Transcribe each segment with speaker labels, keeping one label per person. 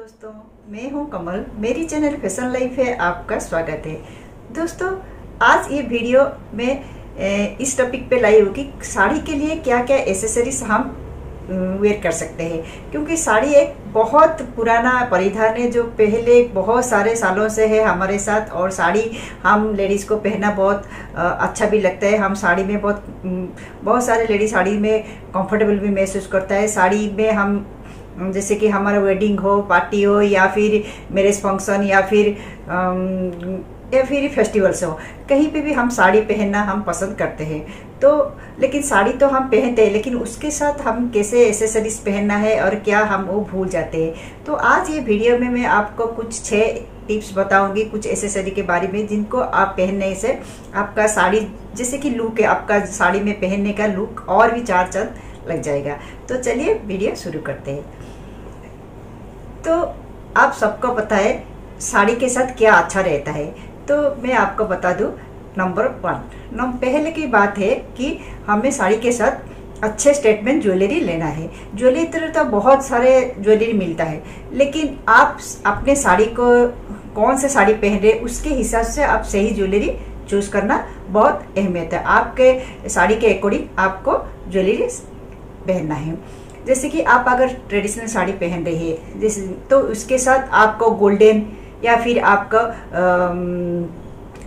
Speaker 1: दोस्तों, मैं हूं कमल। मेरी चैनल फैशन लाइफ है आपका स्वागत है। दोस्तों, आज ये वीडियो में इस टॉपिक पे लाई हूँ कि साड़ी के लिए क्या क्या एसेसरीज हम वेयर कर सकते हैं, क्योंकि साड़ी एक बहुत पुराना परिधान है जो पहले बहुत सारे सालों से है हमारे साथ। और साड़ी हम लेडीज़ को पहनना बहुत अच्छा भी लगता है। हम साड़ी में बहुत सारे लेडीज साड़ी में कंफर्टेबल भी महसूस करता है। साड़ी में हम जैसे कि हमारा वेडिंग हो, पार्टी हो, या फिर मैरिज फंक्शन, या फिर फेस्टिवल्स हो, कहीं पे भी हम साड़ी पहनना हम पसंद करते हैं। तो लेकिन साड़ी तो हम पहनते हैं, लेकिन उसके साथ हम कैसे एसेसरीज पहनना है और क्या हम वो भूल जाते हैं। तो आज ये वीडियो में मैं आपको कुछ 6 टिप्स बताऊंगी कुछ एसेसरी के बारे में, जिनको आप पहनने से आपका साड़ी जैसे कि लुक है, आपका साड़ी में पहनने का लुक और भी 4 चांद लग जाएगा। तो चलिए वीडियो शुरू करते हैं। तो आप सबको पता है साड़ी के साथ क्या अच्छा रहता है, तो मैं आपको बता दूं। नंबर 1 पहले की बात है कि हमें साड़ी के साथ अच्छे स्टेटमेंट ज्वेलरी लेना है। ज्वेलरी तो बहुत सारे ज्वेलरी मिलता है, लेकिन आप अपने साड़ी को कौन से साड़ी पहन रहे उसके हिसाब से आप सही ज्वेलरी चूज करना बहुत अहमियत है। आपके साड़ी के अकॉर्डिंग आपको ज्वेलरी पहनना है। जैसे कि आप अगर ट्रेडिशनल साड़ी पहन रही है जैसे, तो उसके साथ आपको गोल्डन या फिर आपका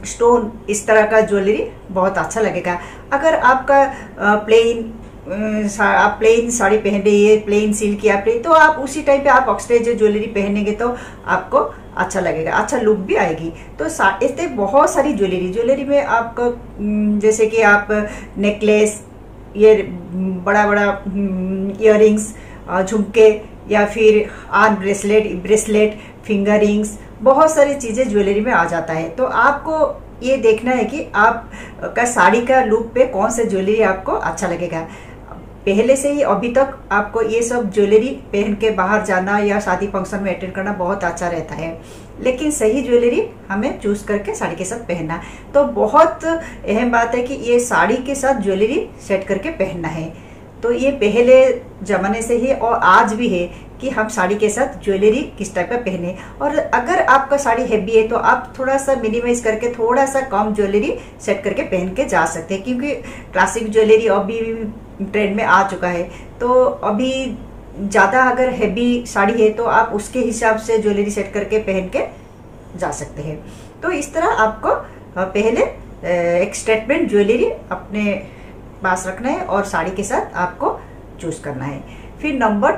Speaker 1: स्टोन इस तरह का ज्वेलरी बहुत अच्छा लगेगा। अगर आपका आप प्लेन साड़ी पहन रही है, प्लेन सिल्क या प्लेन, तो आप उसी टाइप पे आप ऑक्सीडाइज ज्वेलरी पहनेंगे तो आपको अच्छा लगेगा, अच्छा लुक भी आएगी। तो ऐसे बहुत सारी ज्वेलरी में आपको जैसे कि आप नेकलेस, ये बड़ा बड़ा इयररिंग्स, झुमके, या फिर आर्म ब्रेसलेट, फिंगर रिंग्स, बहुत सारी चीजें ज्वेलरी में आ जाता है। तो आपको ये देखना है कि आप का साड़ी का लुक पे कौन सा ज्वेलरी आपको अच्छा लगेगा। पहले से ही अभी तक आपको ये सब ज्वेलरी पहन के बाहर जाना या शादी फंक्शन में अटेंड करना बहुत अच्छा रहता है, लेकिन सही ज्वेलरी हमें चूज करके साड़ी के साथ पहनना। तो बहुत अहम बात है कि ये साड़ी के साथ ज्वेलरी सेट करके पहनना है। तो ये पहले जमाने से ही और आज भी है कि हम साड़ी के साथ ज्वेलरी किस टाइप का पहने। और अगर आपका साड़ी हैवी है तो आप थोड़ा सा मिनिमाइज करके थोड़ा सा कम ज्वेलरी सेट करके पहन के जा सकते हैं, क्योंकि क्लासिक ज्वेलरी अभी ट्रेंड में आ चुका है। तो अभी ज़्यादा अगर हैवी साड़ी है तो आप उसके हिसाब से ज्वेलरी सेट करके पहन के जा सकते हैं। तो इस तरह आपको पहले एक स्टेटमेंट ज्वेलरी अपने पास रखना है और साड़ी के साथ आपको चूज करना है। फिर नंबर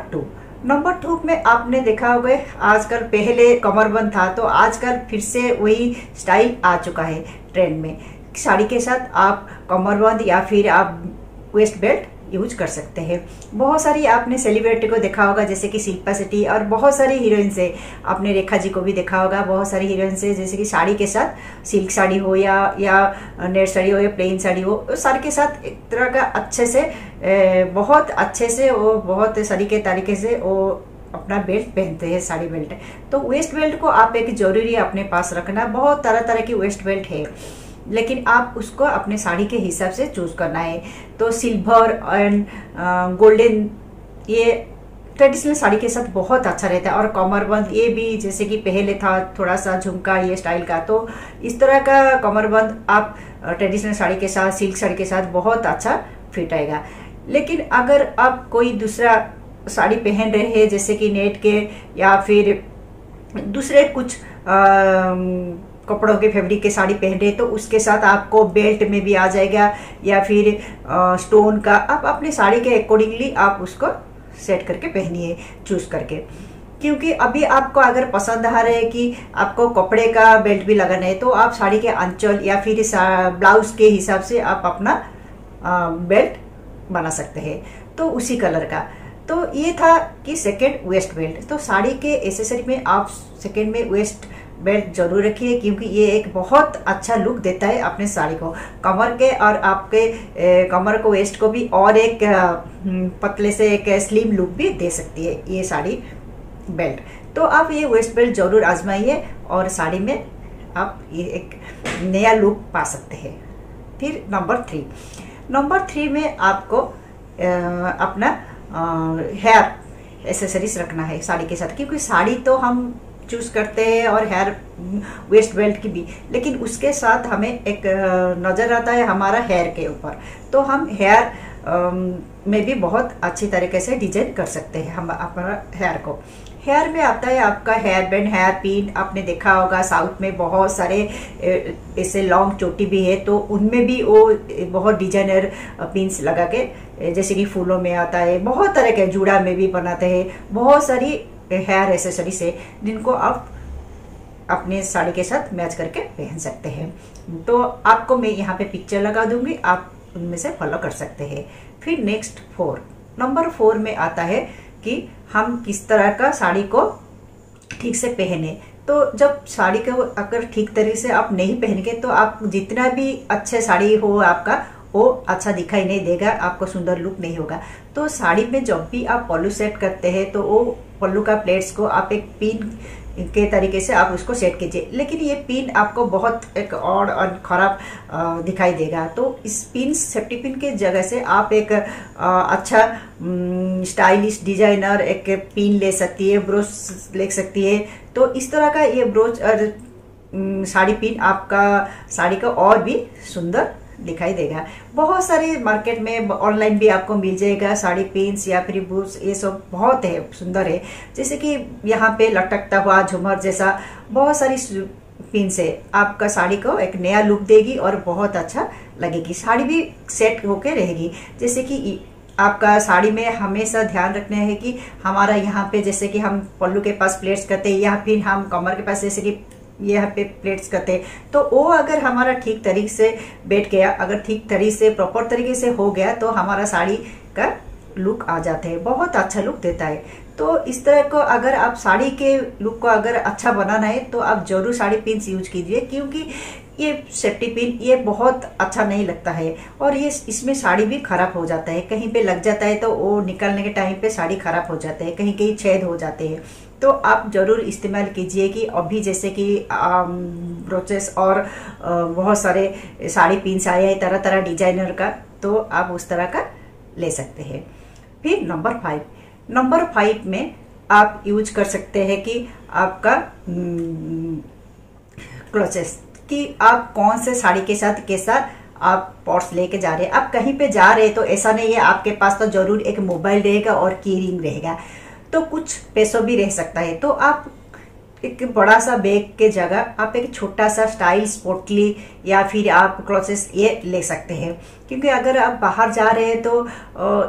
Speaker 1: 2 में आपने देखा होगा आजकल, पहले कमरबंद था, तो आजकल फिर से वही स्टाइल आ चुका है ट्रेंड में। साड़ी के साथ आप कमरबंद या फिर आप वेस्ट बेल्ट यूज कर सकते हैं। बहुत सारी आपने सेलिब्रिटी को देखा होगा, जैसे कि शिल्पा शेट्टी और बहुत सारी हीरोइंस है। आपने रेखा जी को भी देखा होगा, बहुत सारी हीरोइंस है, जैसे कि साड़ी के साथ सिल्क साड़ी हो या नेट साड़ी हो या प्लेन साड़ी हो, साड़ी के साथ एक तरह का अच्छे से बहुत अच्छे से वो बहुत सलीके तरीके से वो अपना बेल्ट पहनते हैं, साड़ी बेल्ट। तो वेस्ट बेल्ट को आप एक जरूरी अपने पास रखना। बहुत तरह तरह की वेस्ट बेल्ट है, लेकिन आप उसको अपने साड़ी के हिसाब से चूज करना है। तो सिल्वर एंड गोल्डन ये ट्रेडिशनल साड़ी के साथ बहुत अच्छा रहता है। और कमरबंद ये भी जैसे कि पहले था थोड़ा सा झुमका ये स्टाइल का, तो इस तरह का कमरबंद आप ट्रेडिशनल साड़ी के साथ, सिल्क साड़ी के साथ बहुत अच्छा फिट आएगा। लेकिन अगर आप कोई दूसरा साड़ी पहन रहे हैं जैसे कि नेट के या फिर दूसरे कुछ कपड़ों के फैब्रिक के साड़ी पहन रहे, तो उसके साथ आपको बेल्ट में भी आ जाएगा या फिर स्टोन का, आप अपनी साड़ी के अकॉर्डिंगली आप उसको सेट करके पहनिए चूज करके। क्योंकि अभी आपको अगर पसंद आ रहा है कि आपको कपड़े का बेल्ट भी लगाना है, तो आप साड़ी के आंचल या फिर ब्लाउज के हिसाब से आप अपना बेल्ट बना सकते हैं, तो उसी कलर का। तो ये था कि सेकेंड वेस्ट बेल्ट। तो साड़ी के एसेसरी में आप सेकेंड में वेस्ट बेल्ट जरूर रखिए, क्योंकि ये एक बहुत अच्छा लुक देता है अपने साड़ी को, कमर के और आपके कमर को, वेस्ट को भी, और एक पतले से एक स्लिम लुक भी दे सकती है ये साड़ी बेल्ट। तो आप ये वेस्ट बेल्ट जरूर आजमाइए और साड़ी में आप ये एक नया लुक पा सकते हैं। फिर नंबर 3 में आपको अपना एसेसरीज रखना है साड़ी के साथ, क्योंकि साड़ी तो हम चूज करते हैं और हेयर वेस्ट बेल्ट की भी, लेकिन उसके साथ हमें एक नजर आता है हमारा हेयर के ऊपर। तो हम हेयर में भी बहुत अच्छी तरीके से डिजाइन कर सकते हैं हम अपना हेयर को। हेयर में आता है आपका हेयर बैंड, हेयर पिन। आपने देखा होगा साउथ में बहुत सारे ऐसे लॉन्ग चोटी भी है, तो उनमें भी वो बहुत डिजाइनर पिन्स लगा के, जैसे कि फूलों में आता है, बहुत तरह के जूड़ा में भी बनाते हैं। बहुत सारी हेयर एसेसरीज है जिनको आप अपने साड़ी के साथ मैच करके पहन सकते हैं। तो आपको मैं यहाँ पे पिक्चर लगा दूंगी, आप उनमें से फॉलो कर सकते हैं। फिर नेक्स्ट नंबर 4 में आता है कि हम किस तरह का साड़ी को ठीक से पहने। तो जब साड़ी को अगर ठीक तरीके से आप नहीं पहनेंगे तो आप जितना भी अच्छे साड़ी हो आपका, वो अच्छा दिखाई नहीं देगा, आपको सुंदर लुक नहीं होगा। तो साड़ी में जब भी आप पल्लू सेट करते हैं तो वो पल्लू का प्लेट्स को आप एक पिन के तरीके से आप उसको सेट कीजिए, लेकिन ये पिन आपको बहुत एक ऑड और खराब दिखाई देगा। तो इस पिन, सेफ्टी पिन के जगह से आप एक अच्छा स्टाइलिश डिजाइनर एक पिन ले सकती है, ब्रोच ले सकती है। तो इस तरह का ये ब्रोच और साड़ी पिन आपका साड़ी का और भी सुंदर दिखाई देगा। बहुत सारे मार्केट में ऑनलाइन भी आपको मिल जाएगा साड़ी पिन्स या फिर ब्रूच, ये सब बहुत है सुंदर है। जैसे कि यहाँ पे लटकता हुआ झूमर जैसा बहुत सारी पिन्स है, आपका साड़ी को एक नया लुक देगी और बहुत अच्छा लगेगी। साड़ी भी सेट होके रहेगी। जैसे कि आपका साड़ी में हमेशा ध्यान रखना है कि हमारा यहाँ पे जैसे कि हम पल्लू के पास प्लेट्स करते हैं या फिर हम कमर के पास जैसे कि यहाँ पे प्लेट्स करते हैं, तो वो अगर हमारा ठीक तरीके से बैठ गया, अगर ठीक तरीके से प्रॉपर तरीके से हो गया तो हमारा साड़ी का लुक आ जाता है, बहुत अच्छा लुक देता है। तो इस तरह को अगर आप साड़ी के लुक को अगर अच्छा बनाना है तो आप जरूर साड़ी पिन्स यूज कीजिए, क्योंकि ये सेफ्टी पिन ये बहुत अच्छा नहीं लगता है और ये इसमें साड़ी भी खराब हो जाता है। कहीं पे लग जाता है तो वो निकलने के टाइम पे साड़ी खराब हो जाता है, कहीं कहीं छेद हो जाते हैं। तो आप जरूर इस्तेमाल कीजिए कि अभी जैसे कि ब्रोचेस और बहुत सारे साड़ी पिन्स आए हैं तरह तरह डिजाइनर का, तो आप उस तरह का ले सकते हैं। फिर नंबर 5 में आप यूज कर सकते हैं कि आपका क्लोचेस, कि आप कौन से साड़ी के साथ कैसा आप पर्स लेके जा रहे हैं। आप कहीं पे जा रहे हैं तो ऐसा नहीं है, आपके पास तो जरूर एक मोबाइल रहेगा और की रिंग रहेगा, तो कुछ पैसों भी रह सकता है। तो आप एक बड़ा सा बैग के जगह आप एक छोटा सा स्टाइल स्पोर्टली या फिर आप क्लोथेस ये ले सकते हैं, क्योंकि अगर आप बाहर जा रहे हैं तो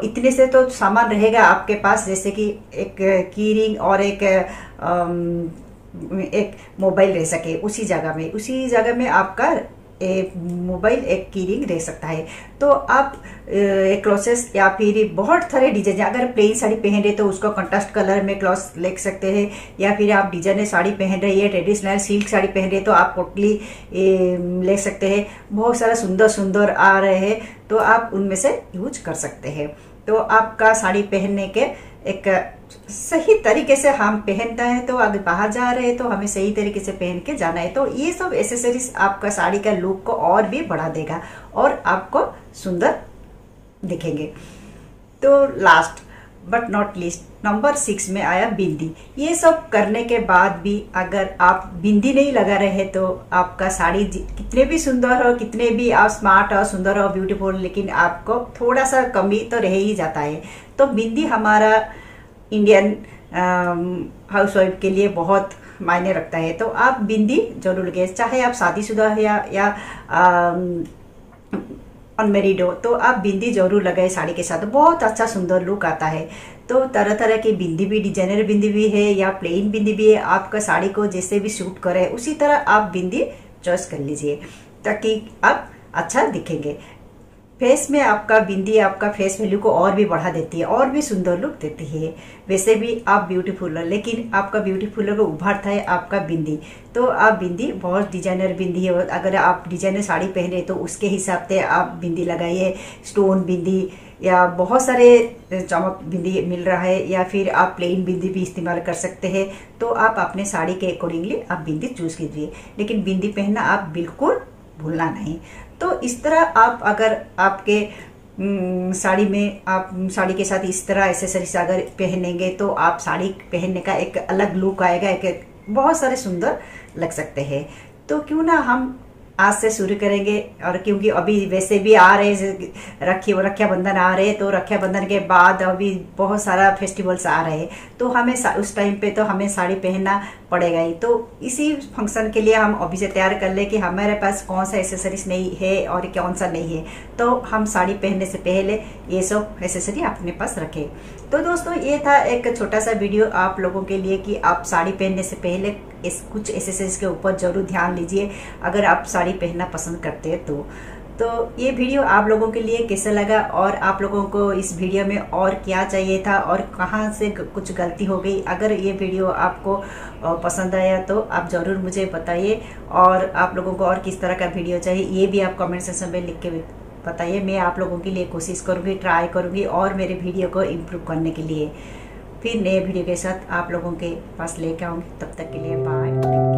Speaker 1: इतने से तो सामान रहेगा आपके पास, जैसे कि एक की रिंग और एक मोबाइल रह सके उसी जगह में आपका एक मोबाइल एक की रिंग रह सकता है। तो आप क्लॉथेस या फिर बहुत सारे डिजाइन, अगर प्लेन साड़ी पहन रहे तो उसको कंट्रास्ट कलर में क्लॉथ ले सकते हैं, या फिर आप डिजाइनर साड़ी पहन रहे हैं, ट्रेडिशनल सिल्क साड़ी पहन रहे तो आप पोटली ले सकते हैं। बहुत सारा सुंदर आ रहे हैं तो आप उनमें से यूज कर सकते हैं। तो आपका साड़ी पहनने के एक सही तरीके से हम पहनता है, तो अगर बाहर जा रहे हैं तो हमें सही तरीके से पहन के जाना है। तो ये सब एसेसरीज आपका साड़ी का लुक को और भी बढ़ा देगा और आपको सुंदर दिखेंगे। तो last but not least number 6 में आया बिंदी। ये सब करने के बाद भी अगर आप बिंदी नहीं लगा रहे तो आपका साड़ी कितने भी सुंदर हो, कितने भी आप स्मार्ट हो, सुंदर हो, ब्यूटीफुल, लेकिन आपको थोड़ा सा कमी तो रह ही जाता है। तो बिंदी हमारा इंडियन हाउसवाइफ के लिए बहुत मायने रखता है। तो आप बिंदी जरूर लगे, चाहे आप शादीशुदा है या अनमेरिड हो, तो आप बिंदी जरूर लगाए साड़ी के साथ, बहुत अच्छा सुंदर लुक आता है। तो तरह तरह की बिंदी भी, डिजाइनर बिंदी भी है या प्लेन बिंदी भी है, आपका साड़ी को जैसे भी सूट करे उसी तरह आप बिंदी चॉइस कर लीजिए ताकि आप अच्छा दिखेंगे। फेस में आपका बिंदी आपका फेस वैल्यू को और भी बढ़ा देती है, और भी सुंदर लुक देती है। वैसे भी आप ब्यूटीफुल है, लेकिन आपका ब्यूटीफुल को उभारता है आपका बिंदी। तो आप बिंदी बहुत डिजाइनर बिंदी है, अगर आप डिजाइनर साड़ी पहने तो उसके हिसाब से आप बिंदी लगाइए। स्टोन बिंदी या बहुत सारे चमक बिंदी मिल रहा है, या फिर आप प्लेन बिंदी भी इस्तेमाल कर सकते हैं। तो आप अपने साड़ी के अकॉर्डिंगली आप बिंदी चूज कीजिए, लेकिन बिंदी पहनना आप बिल्कुल भूलना नहीं। तो इस तरह आप अगर आपके साड़ी में आप साड़ी के साथ इस तरह एक्सेसरीज अगर पहनेंगे तो आप साड़ी पहनने का एक अलग लुक आएगा, एक बहुत सारे सुंदर लग सकते हैं। तो क्यों ना हम आज से शुरू करेंगे। और क्योंकि अभी वैसे भी आ रहे रक्षाबंधन आ रहे, तो रक्षाबंधन के बाद अभी बहुत सारा फेस्टिवल्स आ रहे हैं, तो हमें उस टाइम पे तो हमें साड़ी पहनना पड़ेगा ही। तो इसी फंक्शन के लिए हम अभी से तैयार कर ले कि हमारे पास कौन सा एक्सेसरीज नहीं है और कौन सा नहीं है, तो हम साड़ी पहनने से पहले ये सब एक्सेसरी अपने पास रखें। तो दोस्तों ये था एक छोटा सा वीडियो आप लोगों के लिए कि आप साड़ी पहनने से पहले इस कुछ एक्सेसरीज के ऊपर जरूर ध्यान लीजिए अगर आप साड़ी पहनना पसंद करते हैं तो ये वीडियो आप लोगों के लिए कैसा लगा और आप लोगों को इस वीडियो में और क्या चाहिए था और कहाँ से कुछ गलती हो गई। अगर ये वीडियो आपको पसंद आया तो आप जरूर मुझे बताइए, और आप लोगों को और किस तरह का वीडियो चाहिए ये भी आप कमेंट सेक्शन में लिख के बताइए। मैं आप लोगों के लिए कोशिश करूँगी, ट्राई करूँगी और मेरे वीडियो को इम्प्रूव करने के लिए फिर नए वीडियो के साथ आप लोगों के पास लेकर आऊँगी। तब तक के लिए बाय।